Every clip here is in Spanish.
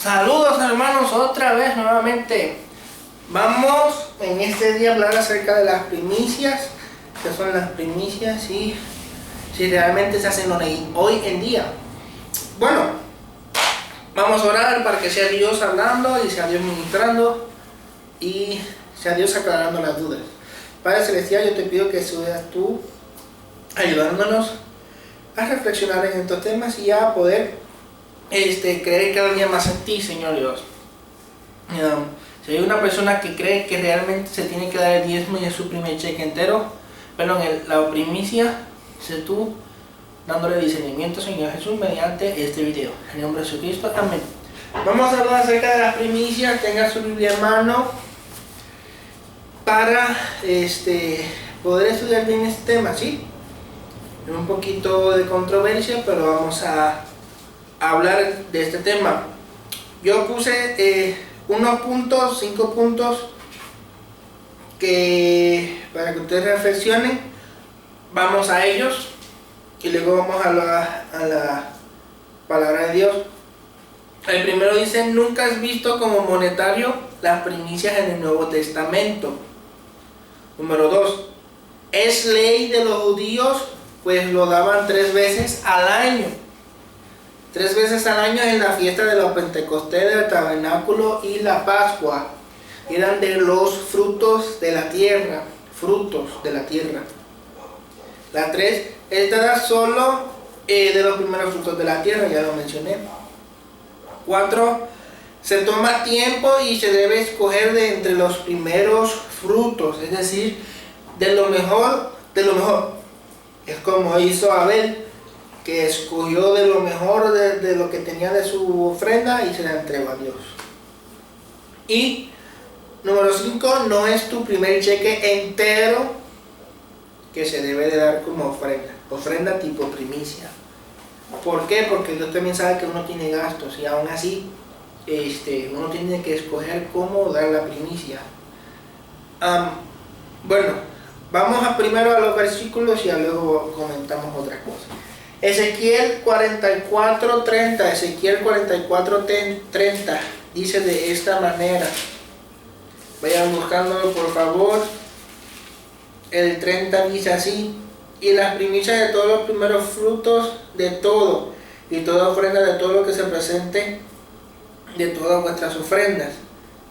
Saludos hermanos, otra vez nuevamente. Vamos en este día a hablar acerca de las primicias, que son las primicias y si realmente se hacen hoy en día. Bueno, vamos a orar para que sea Dios hablando y sea Dios ministrando y sea Dios aclarando las dudas. Padre Celestial, yo te pido que seas tú ayudándonos a reflexionar en estos temas y a poder creer cada día más en ti, Señor Dios. Si hay una persona que cree que realmente se tiene que dar el diezmo y es su primer cheque entero, perdón, la primicia, sé tú dándole discernimiento, Señor Jesús, mediante este video. En el nombre de Jesucristo, amén. Vamos a hablar acerca de las primicias. Tenga su Biblia en mano para poder estudiar bien este tema, ¿sí? Es un poquito de controversia, pero vamos a hablar de este tema. Yo puse unos puntos, 5 puntos para que ustedes reflexionen. Vamos a ellos y luego vamos a la palabra de Dios. El primero dice: nunca has visto como monetario las primicias en el Nuevo Testamento. Número 2, es ley de los judíos, pues lo daban 3 veces al año. 3 veces al año en la fiesta de los Pentecostés, del Tabernáculo y la Pascua. Eran de los frutos de la tierra. Frutos de la tierra. La 3, esta era solo de los primeros frutos de la tierra, ya lo mencioné. 4, se toma tiempo y se debe escoger de entre los primeros frutos, es decir, de lo mejor de lo mejor. Es como hizo Abel, que escogió de lo mejor de lo que tenía de su ofrenda y se la entregó a Dios. Y número 5, no es tu primer cheque entero que se debe de dar como ofrenda tipo primicia. ¿Por qué? Porque Dios también sabe que uno tiene gastos y aún así uno tiene que escoger cómo dar la primicia. Bueno, vamos primero a los versículos y luego comentamos otra cosa. Ezequiel 44:30, Ezequiel 44:30 dice de esta manera. Vayan buscándolo por favor. El 30 dice así: y las primicias de todos los primeros frutos de todo, y toda ofrenda de todo lo que se presente de todas vuestras ofrendas.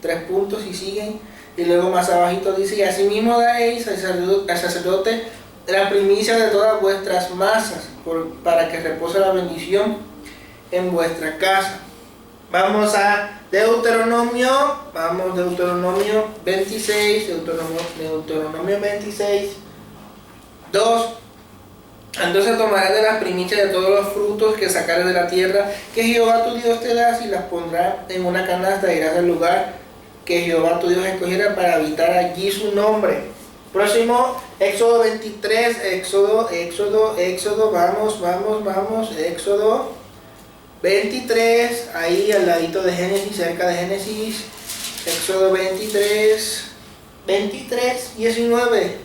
3 puntos y siguen. Y luego más abajito dice: y asimismo daréis al sacerdote la primicia de todas vuestras masas, para que repose la bendición en vuestra casa. Vamos a Deuteronomio 26, Deuteronomio 26, 2. Entonces tomarás de las primicias de todos los frutos que sacares de la tierra que Jehová tu Dios te da, y las pondrás en una canasta, e irás al lugar que Jehová tu Dios escogiera para habitar allí su nombre. Próximo, Éxodo 23, Éxodo, vamos, Éxodo 23, ahí al ladito de Génesis, cerca de Génesis. Éxodo 23, 19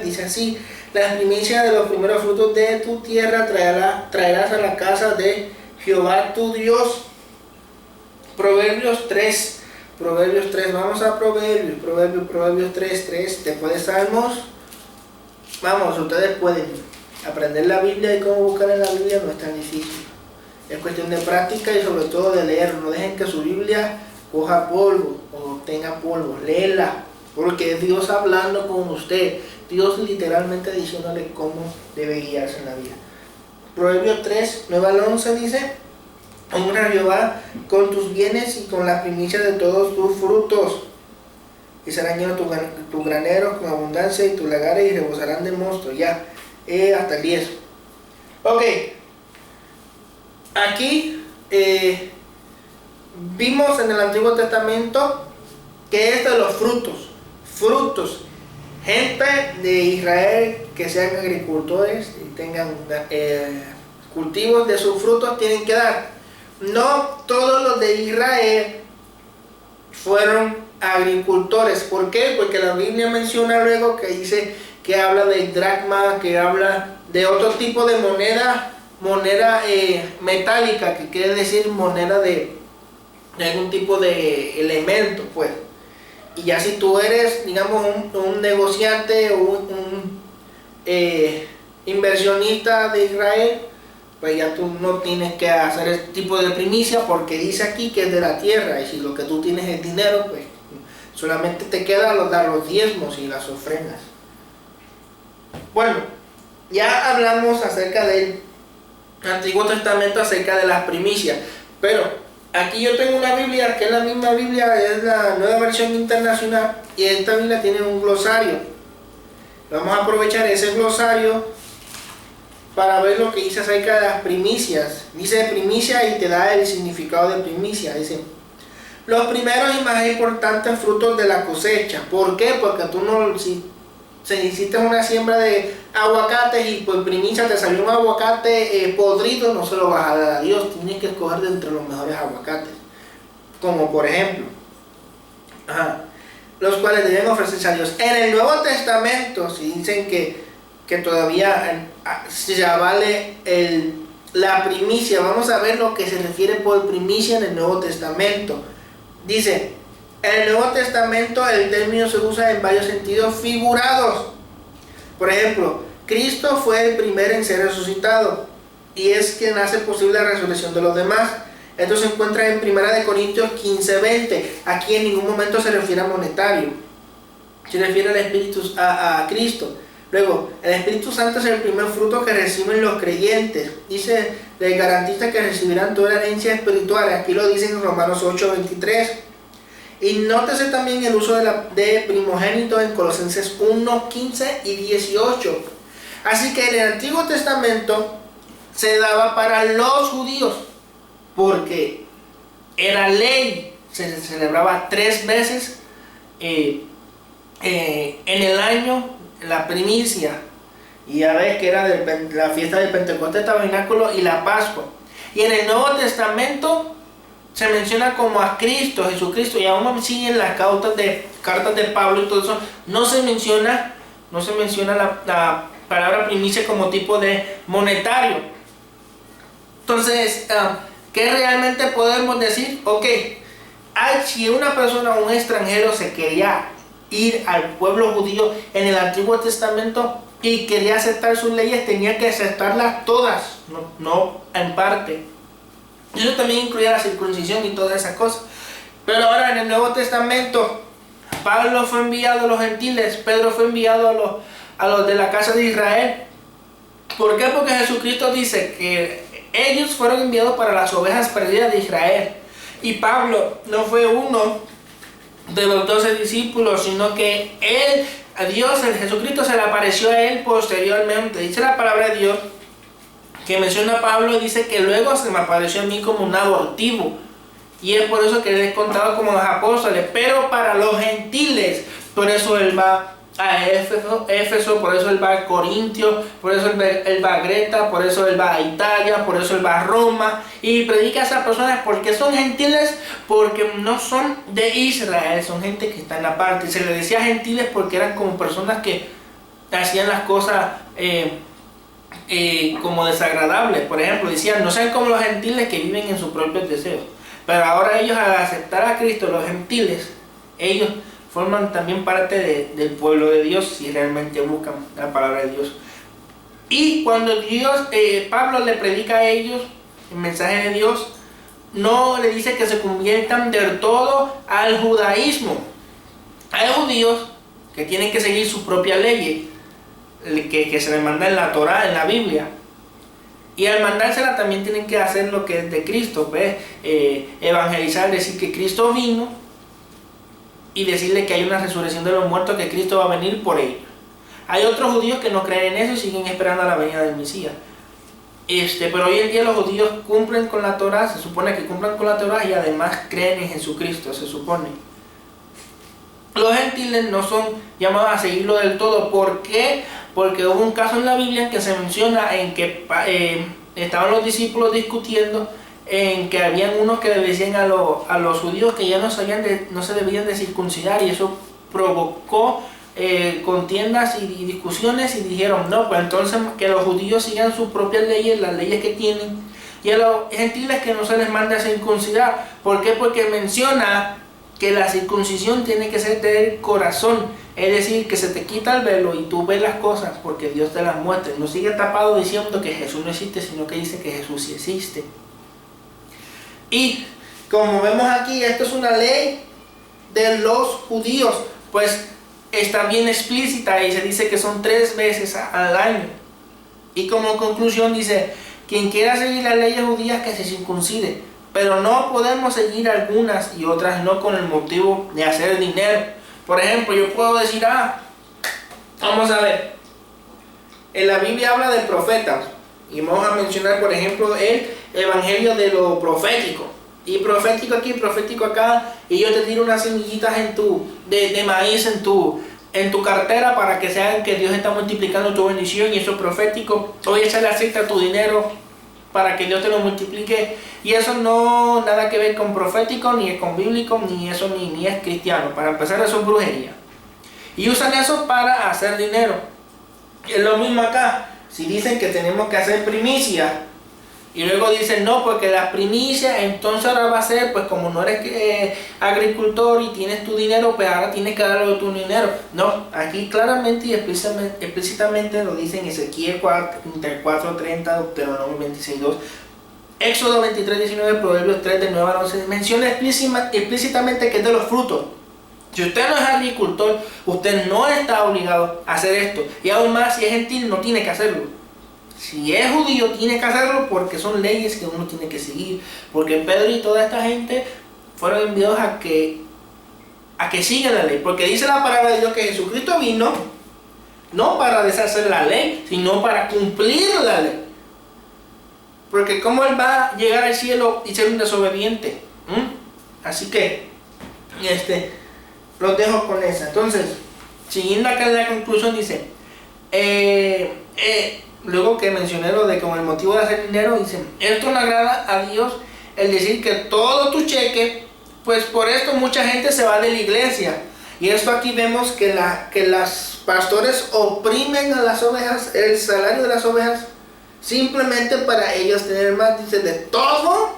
dice así: las primicias de los primeros frutos de tu tierra traerás a la casa de Jehová tu Dios. Proverbios 3, vamos a Proverbios 3, después de Salmos. Vamos, ustedes pueden aprender la Biblia y cómo buscar en la Biblia no es tan difícil. Es cuestión de práctica y sobre todo de leer. No dejen que su Biblia coja polvo o tenga polvo, léela, porque es Dios hablando con usted. Dios literalmente diciéndole cómo debe guiarse en la vida. Proverbios 3, 9 al 11 dice: honra a Jehová con tus bienes y con las primicias de todos tus frutos, y serán llenos tus graneros con abundancia, y tus lagares y rebosarán de mosto. Ya, hasta el 10. Ok, aquí vimos en el Antiguo Testamento que es de los frutos. Gente de Israel que sean agricultores y tengan cultivos de sus frutos tienen que dar. No todos los de Israel fueron agricultores. ¿Por qué? Porque la Biblia menciona luego que dice que habla de dracma, que habla de otro tipo de moneda metálica, que quiere decir moneda de algún tipo de elemento, pues. Y ya si tú eres, digamos, un negociante o un inversionista de Israel, pues ya tú no tienes que hacer este tipo de primicia, porque dice aquí que es de la tierra, y si lo que tú tienes es dinero, pues solamente te queda dar los diezmos y las ofrendas. Bueno, ya hablamos acerca del Antiguo Testamento, acerca de las primicias, pero aquí yo tengo una Biblia, que es la misma Biblia, es la Nueva Versión Internacional, y esta Biblia tiene un glosario. Vamos a aprovechar ese glosario para ver lo que dice acerca de las primicias. Dice primicia y te da el significado de primicia. Dice: los primeros y más importantes frutos de la cosecha. ¿Por qué? Porque tú no, si hiciste una siembra de aguacates y por primicia te salió un aguacate podrido, no se lo vas a dar a Dios. Tienes que escoger de entre los mejores aguacates. Como por ejemplo, los cuales deben ofrecerse a Dios. En el Nuevo Testamento, si dicen que todavía se vale la primicia, vamos a ver lo que se refiere por primicia en el Nuevo Testamento. Dice: en el Nuevo Testamento el término se usa en varios sentidos figurados. Por ejemplo, Cristo fue el primero en ser resucitado y es quien hace posible la resurrección de los demás. Esto se encuentra en 1 Corintios 15:20. Aquí en ningún momento se refiere a monetario, se refiere al Espíritu, a Cristo. Luego, el Espíritu Santo es el primer fruto que reciben los creyentes. Dice, les garantiza que recibirán toda la herencia espiritual. Aquí lo dice en Romanos 8:23. Y nótese también el uso de primogénito en Colosenses 1:15 y 18. Así que en el Antiguo Testamento se daba para los judíos, porque en la ley se celebraba 3 veces en el año la primicia, y ya ves que era la fiesta del Pentecostés, Tabernáculo y la Pascua. Y en el Nuevo Testamento se menciona como a Cristo, Jesucristo, y aún así en las cartas de Pablo y todo eso no se menciona la palabra primicia como tipo de monetario. Entonces, ¿qué realmente podemos decir? Ok, si una persona, un extranjero, se quería ir al pueblo judío en el Antiguo Testamento y quería aceptar sus leyes, tenía que aceptarlas todas, no en parte. Eso también incluía la circuncisión y todas esas cosas. Pero ahora en el Nuevo Testamento, Pablo fue enviado a los gentiles, Pedro fue enviado a los de la casa de Israel. ¿Por qué? Porque Jesucristo dice que ellos fueron enviados para las ovejas perdidas de Israel. Y Pablo no fue uno de los 12 discípulos, sino que Jesucristo se le apareció a él posteriormente. Dice la palabra de Dios que menciona a Pablo, dice que luego se me apareció a mí como un abortivo, y es por eso que él es contado como los apóstoles. Pero para los gentiles, por eso él va a Éfeso, por eso él va a Corintios, por eso él va a Greta, por eso él va a Italia, por eso él va a Roma y predica a esas personas. porque son gentiles? Porque no son de Israel, son gente que está en la parte. Y se les decía gentiles porque eran como personas que hacían las cosas como desagradables. Por ejemplo, decían: no sean como los gentiles que viven en sus propios deseos. Pero ahora ellos, al aceptar a Cristo, los gentiles, ellos forman también parte del pueblo de Dios, si realmente buscan la palabra de Dios. Y cuando Pablo le predica a ellos el mensaje de Dios, no le dice que se conviertan del todo al judaísmo. Hay judíos que tienen que seguir su propia ley, que se les manda en la Torá, en la Biblia. Y al mandársela también tienen que hacer lo que es de Cristo, ¿ves? Evangelizar, decir que Cristo vino, y decirle que hay una resurrección de los muertos, que Cristo va a venir por ellos. Hay otros judíos que no creen en eso y siguen esperando a la venida del Mesías. Pero hoy en día los judíos cumplen con la Torá, se supone que cumplen con la Torá, y además creen en Jesucristo, se supone. Los gentiles no son llamados a seguirlo del todo. ¿Por qué? Porque hubo un caso en la Biblia en que se menciona en que estaban los discípulos discutiendo, en que habían unos que le decían a los judíos que ya no se debían de circuncidar, y eso provocó contiendas y discusiones, y dijeron: no, pues entonces que los judíos sigan sus propias leyes, las leyes que tienen, y a los gentiles que no se les manda a circuncidar. ¿Por qué? Porque menciona que la circuncisión tiene que ser del corazón, es decir, que se te quita el velo y tú ves las cosas porque Dios te las muestra. No sigue tapado diciendo que Jesús no existe, sino que dice que Jesús sí existe. Y como vemos aquí, esto es una ley de los judíos, pues está bien explícita y se dice que son 3 veces al año. Y como conclusión dice, quien quiera seguir las leyes judías que se circuncide, pero no podemos seguir algunas y otras no con el motivo de hacer dinero. Por ejemplo, yo puedo decir, vamos a ver, en la Biblia habla de profetas, y vamos a mencionar, por ejemplo, el evangelio de lo profético. Y profético aquí, profético acá, y yo te tiro unas semillitas de maíz en tu cartera para que sean que Dios está multiplicando tu bendición, y eso es profético. Hoy échale aceite a tu dinero para que Dios te lo multiplique, y eso no nada que ver con profético, ni es con bíblico, ni eso ni es cristiano. Para empezar, eso es brujería. Y usan eso para hacer dinero. Es lo mismo acá. Si dicen que tenemos que hacer primicia, y luego dicen, no, porque las primicias, entonces ahora va a ser, pues como no eres agricultor y tienes tu dinero, pues ahora tienes que darle tu dinero. No, aquí claramente y explícitamente lo dicen Ezequiel 4:30, Deuteronomio 26:2, Éxodo 23:19, Proverbios 3, del 9 al 11, menciona explícitamente que es de los frutos. Si usted no es agricultor, usted no está obligado a hacer esto. Y aún más, si es gentil, no tiene que hacerlo. Si es judío, tiene que hacerlo porque son leyes que uno tiene que seguir. Porque Pedro y toda esta gente fueron enviados a que sigan la ley. Porque dice la palabra de Dios que Jesucristo vino no para deshacer la ley, sino para cumplir la ley. Porque ¿cómo él va a llegar al cielo y ser un desobediente? Así que los dejo con esa. Entonces, siguiendo acá en la conclusión, dice luego que mencioné lo de como el motivo de hacer dinero, dicen, esto no agrada a Dios, el decir que todo tu cheque, pues por esto mucha gente se va de la iglesia. Y esto aquí vemos que las pastores oprimen a las ovejas, el salario de las ovejas, simplemente para ellos tener más. Dice, de todo,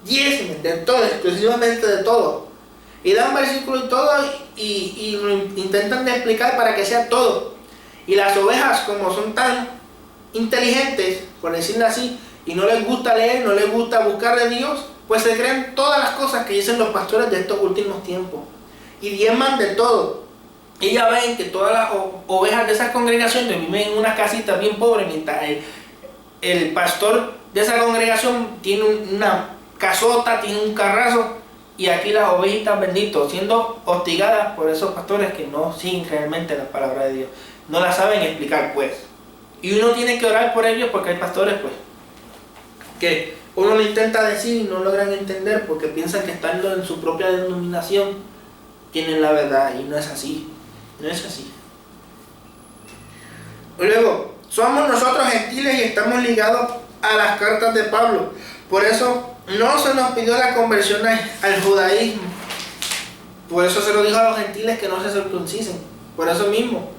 diezmen, de todo, exclusivamente de todo. Y dan versículos y todo, y lo intentan explicar para que sea todo. Y las ovejas, como son tan inteligentes, por decirlo así, y no les gusta leer, no les gusta buscar de Dios, pues se creen todas las cosas que dicen los pastores de estos últimos tiempos y diezman de todo. Y ya ven que todas las ovejas de esas congregaciones viven en una casita bien pobre, mientras el pastor de esa congregación tiene una casota, tiene un carrazo, y aquí las ovejitas, benditos, siendo hostigadas por esos pastores que no siguen realmente la palabra de Dios, no la saben explicar, pues. Y uno tiene que orar por ellos, porque hay pastores, pues, que uno lo intenta decir y no logran entender porque piensan que estando en su propia denominación tienen la verdad, y no es así. No es así. Luego, somos nosotros gentiles y estamos ligados a las cartas de Pablo. Por eso no se nos pidió la conversión al judaísmo. Por eso se lo dijo a los gentiles que no se circuncisen. Por eso mismo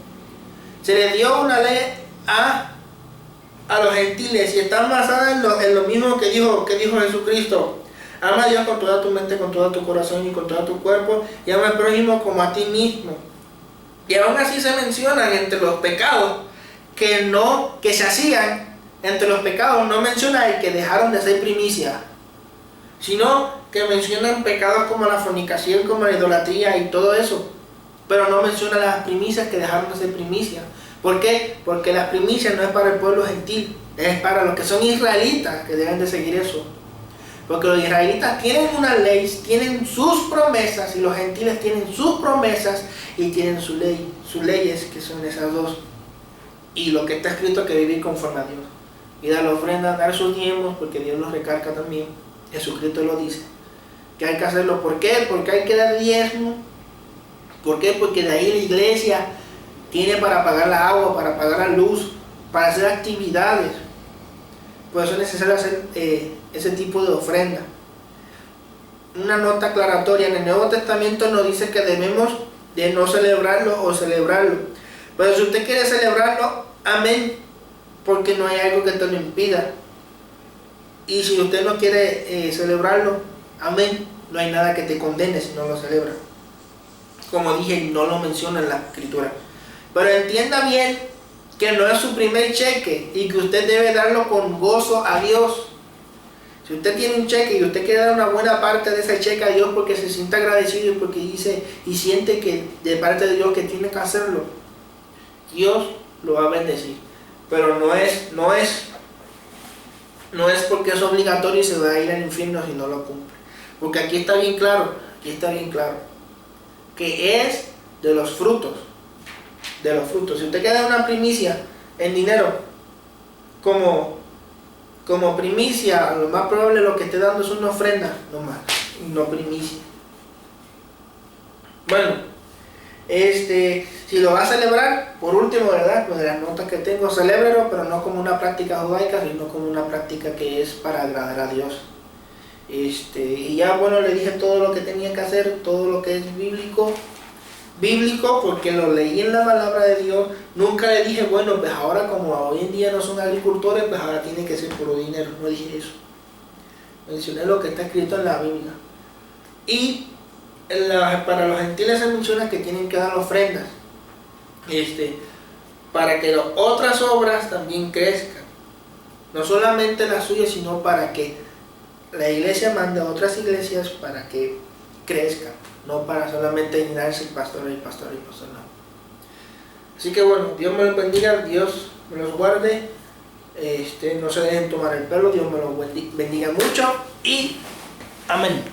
se les dio una ley a los gentiles, y están basadas en lo mismo que dijo Jesucristo. Ama a Dios con toda tu mente, con todo tu corazón y con todo tu cuerpo, y ama al prójimo como a ti mismo. Y aún así se mencionan entre los pecados que se hacían. Entre los pecados no menciona el que dejaron de ser primicia, sino que mencionan pecados como la fornicación, como la idolatría y todo eso, pero no menciona las primicias que dejaron de ser primicia. ¿Por qué? Porque las primicias no es para el pueblo gentil, es para los que son israelitas, que deben de seguir eso. Porque los israelitas tienen una ley, tienen sus promesas, y los gentiles tienen sus promesas y tienen sus leyes, que son esas dos. Y lo que está escrito es que vivir conforme a Dios. Y dar la ofrenda, dar sus diezmos, porque Dios los recarga también. Jesucristo lo dice, que hay que hacerlo. ¿Por qué? Porque hay que dar diezmo. ¿Por qué? Porque de ahí la iglesia tiene para pagar la agua, para pagar la luz, para hacer actividades. Por eso es necesario hacer ese tipo de ofrenda. Una nota aclaratoria: en el Nuevo Testamento nos dice que debemos de no celebrarlo o celebrarlo. Pero si usted quiere celebrarlo, amén, porque no hay algo que te lo impida. Y si usted no quiere celebrarlo, amén, no hay nada que te condene si no lo celebra. Como dije, no lo menciona en la escritura. Pero entienda bien que no es su primer cheque y que usted debe darlo con gozo a Dios. Si usted tiene un cheque y usted quiere dar una buena parte de ese cheque a Dios porque se siente agradecido y porque dice y siente que de parte de Dios que tiene que hacerlo, Dios lo va a bendecir. Pero no es porque es obligatorio y se va a ir al infierno si no lo cumple. Porque aquí está bien claro, que es de los frutos. Si usted quiere dar una primicia en dinero, como primicia, lo más probable lo que esté dando es una ofrenda, nomás, no primicia. Bueno, si lo va a celebrar, por último, ¿verdad? Pues de las notas que tengo, celébrelo, pero no como una práctica judaica, sino como una práctica que es para agradar a Dios. Y ya, bueno, le dije todo lo que tenía que hacer, todo lo que es bíblico, porque lo leí en la palabra de Dios. Nunca le dije, bueno, pues ahora como hoy en día no son agricultores, pues ahora tiene que ser puro dinero. No dije eso. Mencioné lo que está escrito en la Biblia. Y para los gentiles se menciona que tienen que dar ofrendas, para que las otras obras también crezcan. No solamente las suyas, sino para que la iglesia mande a otras iglesias para que crezcan. No para solamente llenarse el pastor, no. Así que bueno, Dios me los bendiga, Dios me los guarde, no se dejen tomar el pelo, Dios me los bendiga mucho y amén.